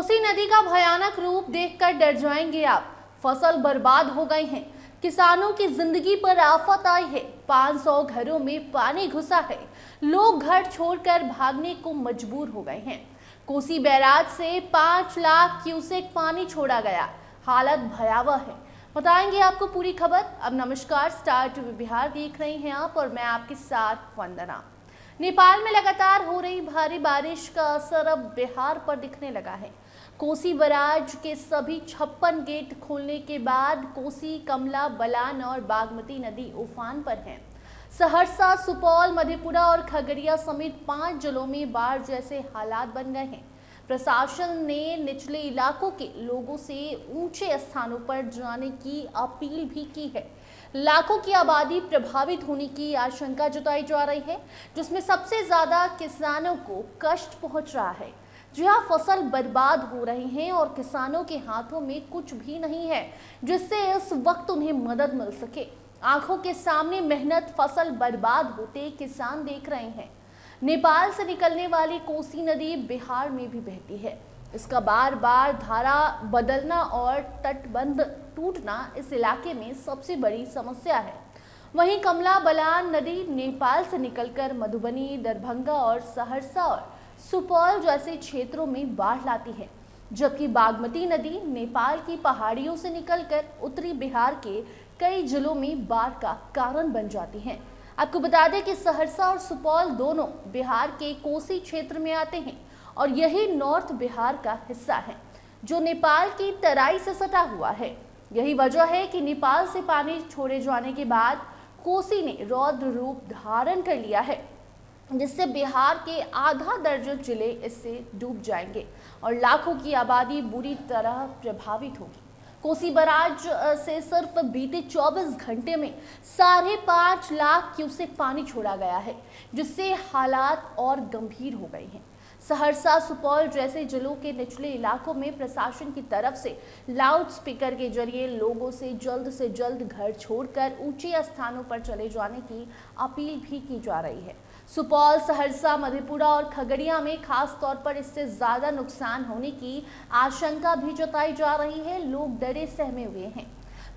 कोसी नदी का भयानक रूप देखकर डर जाएंगे आप। फसल बर्बाद हो गई है, किसानों की जिंदगी पर आफत आई है। 500 घरों में पानी घुसा है, लोग घर छोड़कर भागने को मजबूर हो गए हैं। कोसी बैराज से 5 लाख क्यूसेक पानी छोड़ा गया, हालत भयावह है। बताएंगे आपको पूरी खबर। अब नमस्कार, स्टार टीवी बिहार देख रही हैं आप और मैं आपके साथ वंदना। नेपाल में लगातार हो रही भारी बारिश का असर अब बिहार पर दिखने लगा है। कोसी बैराज के सभी 56 गेट खोलने के बाद कोसी, कमला बलान और बागमती नदी उफान पर हैं। सहरसा, सुपौल, मधेपुरा और खगड़िया समेत 5 जिलों में बाढ़ जैसे हालात बन गए हैं। प्रशासन ने निचले इलाकों के लोगों से ऊंचे स्थानों पर जाने की अपील भी की है। लाखों की आबादी प्रभावित होने की आशंका जताई जा रही है, जिसमें सबसे ज्यादा किसानों को कष्ट पहुंच रहा है। जहां फसल बर्बाद हो रही है और किसानों के हाथों में कुछ भी नहीं है जिससे इस वक्त उन्हें मदद मिल सके। आंखों के सामने मेहनत, फसल बर्बाद होते किसान देख रहे हैं। नेपाल से निकलने वाली कोसी नदी बिहार में भी बहती है। इसका बार बार धारा बदलना और तटबंध टूटना इस इलाके में सबसे बड़ी समस्या है। वहीं कमला बलान नदी नेपाल से निकलकर मधुबनी, दरभंगा और सहरसा और सुपौल जैसे क्षेत्रों में बाढ़ लाती है, जबकि बागमती नदी नेपाल की पहाड़ियों से निकलकर उत्तरी बिहार के कई जिलों में बाढ़ का कारण बन जाती है। आपको बता दें कि सहरसा और सुपौल दोनों बिहार के कोसी क्षेत्र में आते हैं और यही नॉर्थ बिहार का हिस्सा है जो नेपाल की तराई से सटा हुआ है। यही वजह है कि नेपाल से पानी छोड़े जाने के बाद कोसी ने रौद्र रूप धारण कर लिया है, जिससे बिहार के आधा दर्जन जिले इससे डूब जाएंगे और लाखों की आबादी बुरी तरह प्रभावित होगी। कोसी बैराज से सिर्फ बीते 24 घंटे में 5.5 लाख क्यूसेक पानी छोड़ा गया है, जिससे हालात और गंभीर हो गए हैं। सहरसा, सुपौल जैसे जिलों के निचले इलाकों में प्रशासन की तरफ से लाउड स्पीकर के जरिए लोगों से जल्द घर छोड़कर ऊंचे स्थानों पर चले जाने की अपील भी की जा रही है। सुपौल, सहरसा, मधेपुरा और खगड़िया में खास तौर पर इससे ज्यादा नुकसान होने की आशंका भी जताई जा रही है। लोग डरे सहमे हुए हैं।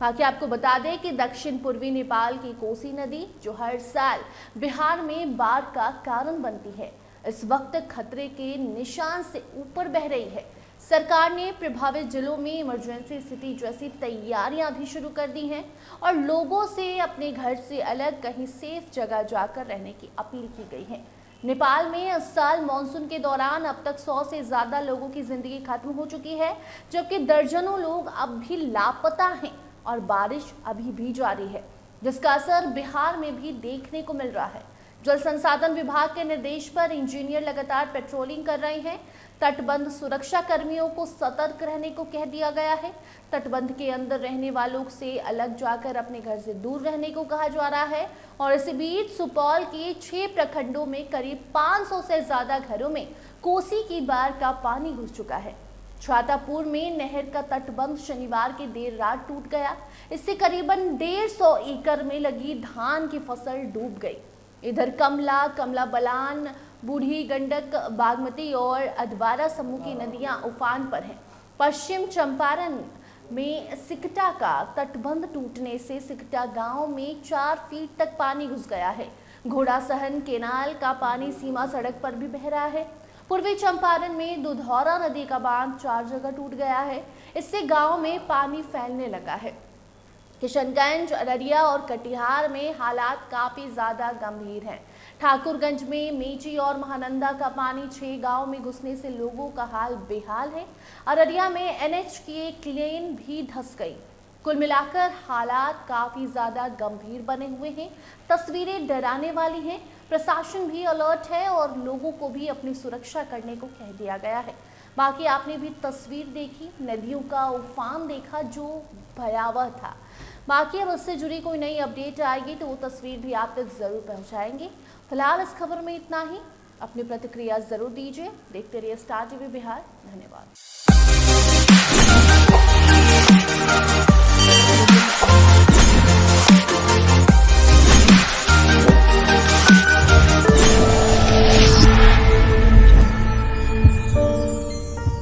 बाकी आपको बता दें कि दक्षिण पूर्वी नेपाल की कोसी नदी, जो हर साल बिहार में बाढ़ का कारण बनती है, इस वक्त खतरे के निशान से ऊपर बह रही है। सरकार ने प्रभावित जिलों में इमरजेंसी स्थिति जैसी तैयारियां भी शुरू कर दी हैं और लोगों से अपने घर से अलग कहीं सेफ जगह जाकर रहने की अपील की गई है। नेपाल में इस साल मानसून के दौरान अब तक 100 से ज्यादा लोगों की जिंदगी खत्म हो चुकी है, जबकि दर्जनों लोग अब भी लापता हैं और बारिश अभी भी जारी है, जिसका असर बिहार में भी देखने को मिल रहा है। जल संसाधन विभाग के निर्देश पर इंजीनियर लगातार पेट्रोलिंग कर रहे हैं। तटबंध सुरक्षा कर्मियों को सतर्क रहने को कह दिया गया है। तटबंध के अंदर रहने वालों से अलग जाकर अपने घर से दूर रहने को कहा जा रहा है। और इसी बीच सुपौल के 6 प्रखंडों में करीब 500 से ज्यादा घरों में कोसी की बाढ़ का पानी घुस चुका है। छातापुर में नहर का तटबंध शनिवार की देर रात टूट गया। इससे करीबन 150 एकड़ में लगी धान की फसल डूब गई। इधर कमला, कमला बलान, बूढ़ी गंडक, बागमती और अधवारा समूह की नदियां उफान पर हैं। पश्चिम चंपारण में सिकटा का तटबंध टूटने से सिकटा गांव में 4 फीट तक पानी घुस गया है। घोड़ासहन केनाल का पानी सीमा सड़क पर भी बह रहा है। पूर्वी चंपारण में दुधौरा नदी का बांध 4 जगह टूट गया है। इससे गांव में पानी फैलने लगा है। किशनगंज, अररिया और कटिहार में हालात काफी ज्यादा गंभीर हैं। ठाकुरगंज में मेची और महानंदा का पानी 6 गांव में घुसने से लोगों का हाल बेहाल है। अररिया में एनएच की एक लेन भी धंस गई। कुल मिलाकर हालात काफी ज्यादा गंभीर बने हुए हैं। तस्वीरें डराने वाली हैं। प्रशासन भी अलर्ट है और लोगों को भी अपनी सुरक्षा करने को कह दिया गया है। बाकी आपने भी तस्वीर देखी, नदियों का उफान देखा जो भयावह था। बाकी अब उससे जुड़ी कोई नई अपडेट आएगी तो वो तस्वीर भी आप तक जरूर पहुंचाएंगे। फिलहाल इस खबर में इतना ही। अपनी प्रतिक्रिया जरूर दीजिए। देखते रहिए स्टार टीवी बिहार। धन्यवाद।